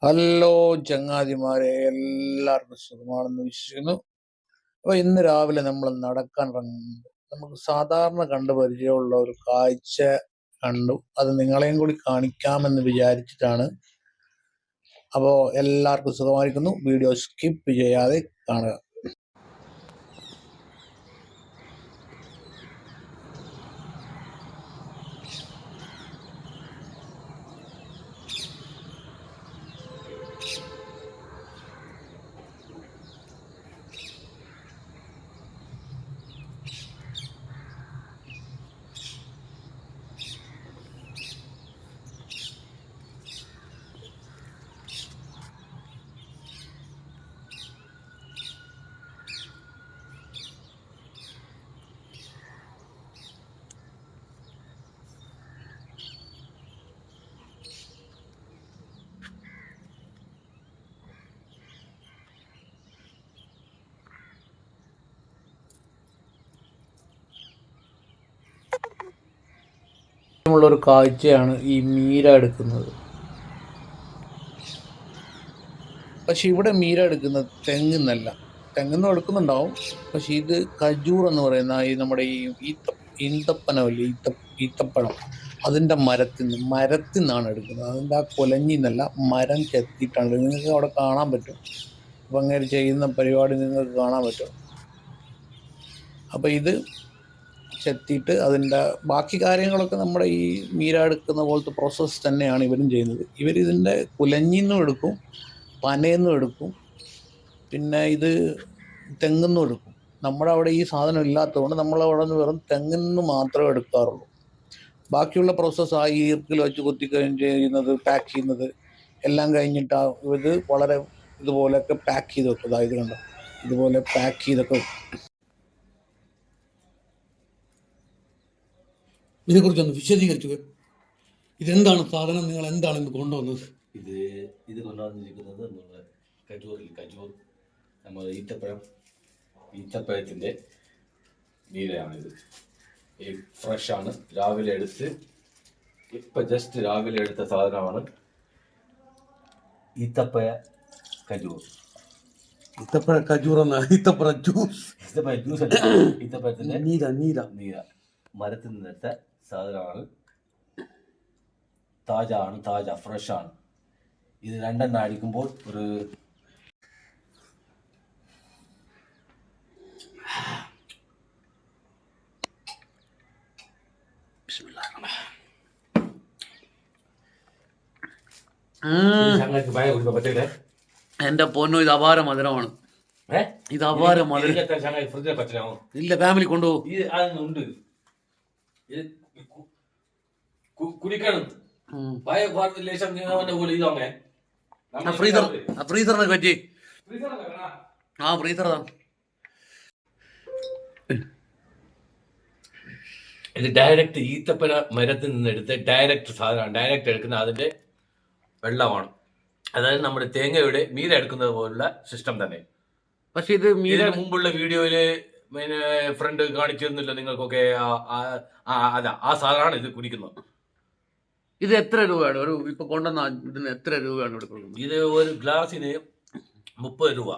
Hello ചങ്ങാതിമാരെ, എല്ലാവർക്കും സുഖമാണെന്ന് വിശ്വസിക്കുന്നു. അപ്പോൾ ഇന്ന് രാവിലെ നമ്മൾ നടക്കാൻ ഇറങ്ങുന്നുണ്ട്. നമുക്ക് സാധാരണ കണ്ട് പരിചയമുള്ള ഒരു കാഴ്ച കണ്ടു. അത് നിങ്ങളെയും കൂടി കാണിക്കാമെന്ന് വിചാരിച്ചിട്ടാണ്. അപ്പോൾ എല്ലാവർക്കും സുഖമായിരിക്കുന്നു. വീഡിയോ സ്കിപ്പ് ചെയ്യാതെ കാണുക. ഉള്ളൊരു കാഴ്ചയാണ് ഈ മീര എടുക്കുന്നത്. പക്ഷെ ഇവിടെ മീര എടുക്കുന്നത് തെങ്ങുന്നല്ല. തെങ്ങുന്നും എടുക്കുന്നുണ്ടാവും, പക്ഷെ ഇത് ഖജൂർ എന്ന് പറയുന്ന ഈ നമ്മുടെ ഈ ഈന്തപ്പനമല്ലേ, ഈത്തപ്പഴം, അതിൻ്റെ മരത്തിൽ നിന്നാണ് എടുക്കുന്നത്. അതിൻ്റെ ആ കൊലഞ്ഞിന്നല്ല, മരം ചെത്തിയിട്ടാണ്. നിങ്ങൾക്ക് അവിടെ കാണാൻ പറ്റും. അപ്പം അങ്ങനെ ചെയ്യുന്ന പരിപാടി നിങ്ങൾക്ക് കാണാൻ പറ്റും. അപ്പം ഇത് ചെത്തിയിട്ട് അതിൻ്റെ ബാക്കി കാര്യങ്ങളൊക്കെ നമ്മുടെ ഈ മീര എടുക്കുന്ന പോലത്തെ പ്രോസസ്സ് തന്നെയാണ് ഇവരും ചെയ്യുന്നത്. ഇവരിതിൻ്റെ കുലഞ്ഞിന്നും എടുക്കും, പനയെന്നും എടുക്കും, പിന്നെ ഇത് തെങ്ങുന്നും എടുക്കും. നമ്മുടെ അവിടെ ഈ സാധനം ഇല്ലാത്തതുകൊണ്ട് നമ്മളവിടെ നിന്ന് വെറും തെങ്ങിന്ന് മാത്രമേ എടുക്കാറുള്ളൂ. ബാക്കിയുള്ള പ്രോസസ്സ് ആ ഈർക്കിൽ വെച്ച് കുത്തിക്കഴിഞ്ഞ് ചെയ്യുന്നത്, പാക്ക് ചെയ്യുന്നത് എല്ലാം കഴിഞ്ഞിട്ട് ഇത് വളരെ ഇതുപോലെയൊക്കെ പാക്ക് ചെയ്ത് വെക്കും. അതായത് കണ്ടോ, ഇതുപോലെ പാക്ക് ചെയ്തൊക്കെ വെക്കും. ഇതിനെക്കുറിച്ചൊന്ന് വിശദീകരിച്ചു. ഇതെന്താണ് സാധനം, നിങ്ങൾ എന്താണ് ഇന്ന് കൊണ്ടുവന്നത്? ഇത് കൊണ്ടുവന്നിരിക്കുന്നത് നമ്മുടെ ഖജൂർ നമ്മൾ ഈത്തപ്പഴത്തിൻ്റെ നീരയാണിത്. ഫ്രഷാണ്, രാവിലെ എടുത്ത് ജസ്റ്റ് രാവിലെ എടുത്ത സാധനമാണ് ഈത്തപ്പഴ ഖജൂർ. ഈത്തപ്പഴ ഖജൂർ എന്ന ഈത്തപ്പഴ ജ്യൂസ്, ഈത്തപ്പഴത്തിൻ്റെ നീര മരത്തിൽ നിന്നെടുത്ത സാധനമാണ്. താജ ഫ്രഷാണ്. ഇത് രണ്ടെണ്ണം അടിക്കുമ്പോൾ ഒരു എന്റെ പൊന്നോ, ഇത് അപാര മധുരമാണ്. ഇത് അപാര മധുരം. ഇല്ല, ഫാമിലി കൊണ്ടുപോകും. ഉണ്ട്, കുടിക്കണം. ഫ്രീസറിനെ പറ്റി ഫ്രീസർ ഇത് ഡയറക്റ്റ് ഈത്തപ്പന മരത്തിൽ നിന്നെടുത്ത് ഡയറക്റ്റ് സാധനമാണ്. ഡയറക്റ്റ് എടുക്കുന്ന അതിന്റെ വെള്ളമാണ്. അതായത് നമ്മുടെ തേങ്ങയുടെ മീര എടുക്കുന്നത് പോലുള്ള സിസ്റ്റം തന്നെ. പക്ഷെ ഇത് മീര മുമ്പുള്ള വീഡിയോയില് ഫ്രണ്ട് കാണിച്ചിരുന്നില്ല നിങ്ങൾക്കൊക്കെ. അതാ ആ സാധനമാണ് ഇത് കുടിക്കുന്നത്. ഇത് എത്ര രൂപയാണ് ഒരു ഇപ്പൊ കൊണ്ടുവന്ന ഇതിന് എത്ര രൂപയാണ് കൊടുക്കുന്നത്? ഇത് ഒരു ഗ്ലാസിന് 30 രൂപ.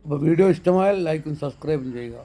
അപ്പോൾ വീഡിയോ ഇഷ്ടമായാൽ ലൈക്കും സബ്സ്ക്രൈബും ചെയ്യുക.